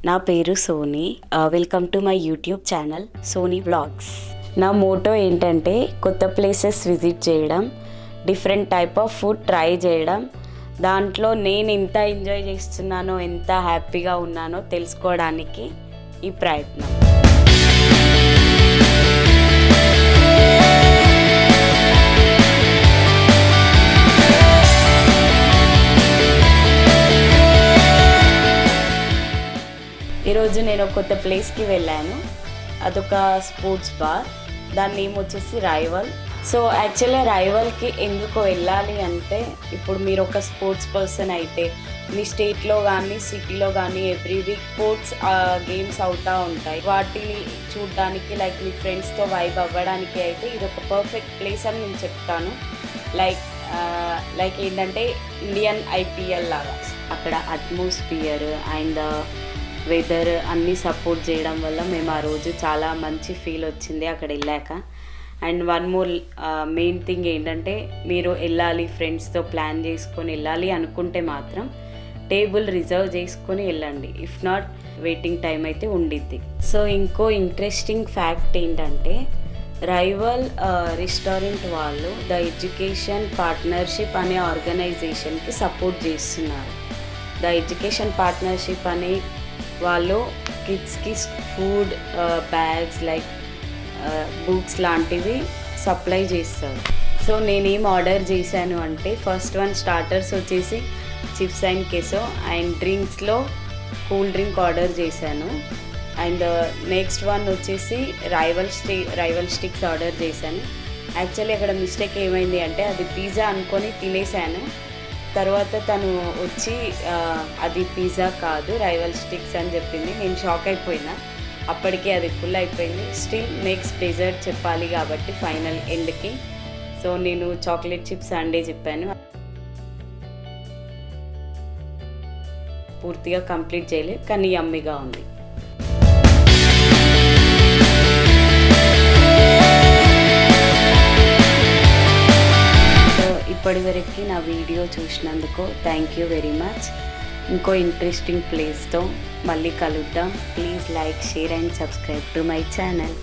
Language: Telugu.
నా పేరు Soni. Welcome to my YouTube channel Soni vlogs. నా మోటో ఏంటంటే కొత్త ప్లేసెస్ విజిట్ చేయడం, different type of food try చేయడం, దాంట్లో నేను ఎంత ఎంజాయ్ చేస్తున్నానో, ఎంత హ్యాపీగా ఉన్నానో తెలుసుకోవడానికి ఈ ప్రయత్నం. ఈరోజు నేను కొత్త ప్లేస్కి వెళ్ళాను. అదొక స్పోర్ట్స్ బార్. దాని నేమ్ వచ్చేసి రైవల్. సో యాక్చువల్గా రైవల్కి ఎందుకు వెళ్ళాలి అంటే, ఇప్పుడు మీరు ఒక స్పోర్ట్స్ పర్సన్ అయితే మీ స్టేట్లో కానీ సిటీలో కానీ ఎవ్రీ వీక్ స్పోర్ట్స్ గేమ్స్ అవుతూ ఉంటాయి. వాటిని చూడడానికి లైక్ మీ ఫ్రెండ్స్తో వైబ్ అవ్వడానికి అయితే ఇది ఒక పర్ఫెక్ట్ ప్లేస్ అని నేను చెప్తాను. లైక్ ఏంటంటే ఇండియన్ ఐపీఎల్ లాగా అక్కడ అట్మాస్ఫియర్ అండ్ వెదర్ అన్నీ సపోర్ట్ చేయడం వల్ల మేము ఆ రోజు చాలా మంచి ఫీల్ వచ్చింది అక్కడ వెళ్ళాక. And one more main thing ఏంటంటే, మీరు వెళ్ళాలి ఫ్రెండ్స్తో ప్లాన్ చేసుకొని వెళ్ళాలి అనుకుంటే మాత్రం టేబుల్ రిజర్వ్ చేసుకొని వెళ్ళండి. ఇఫ్ నాట్ వెయిటింగ్ టైం అయితే ఉండిద్ది. సో ఇంకో ఇంట్రెస్టింగ్ ఫ్యాక్ట్ ఏంటంటే, రైవల్ రెస్టారెంట్ వాళ్ళు ద ఎడ్యుకేషన్ పార్ట్నర్షిప్ అనే ఆర్గనైజేషన్కి సపోర్ట్ చేస్తున్నారు. ద ఎడ్యుకేషన్ పార్ట్నర్షిప్ అనే వాళ్ళు కిడ్స్కి ఫుడ్, బ్యాగ్స్, లైక్ బుక్స్ లాంటివి సప్లై చేస్తారు. సో నేనేం ఆర్డర్ చేశాను అంటే, ఫస్ట్ వన్ స్టార్టర్స్ వచ్చేసి చిప్స్ అండ్ కెసో, అండ్ డ్రింక్స్లో కూల్ డ్రింక్ ఆర్డర్ చేశాను. అండ్ నెక్స్ట్ వన్ వచ్చేసి రైవల్ స్టిక్స్ ఆర్డర్ చేశాను. యాక్చువల్లీ అక్కడ మిస్టేక్ ఏమైంది అంటే, అది పిజ్జా అనుకొని తినేసాను. తర్వాత తను వచ్చి అది పిజ్జా కాదు రైవల్ స్టిక్స్ అని చెప్పింది. నేను షాక్ అయిపోయినా. అప్పటికి అది ఫుల్ అయిపోయింది. స్టిల్ నెక్స్ట్ డెజర్ట్ చెప్పాలి కాబట్టి ఫైనల్ ఎండ్కి సో నేను చాక్లెట్ చిప్స్ సండే చెప్పాను. పూర్తిగా కంప్లీట్ చేయలేదు, కానీ యమ్మీగా ఉంది. ఇప్పటివరకు నా వీడియో చూసినందుకు థ్యాంక్ యూ వెరీ మచ్. ఇంకో ఇంట్రెస్టింగ్ ప్లేస్తో మళ్ళీ కలుద్దాం. Please like, share and subscribe to my channel.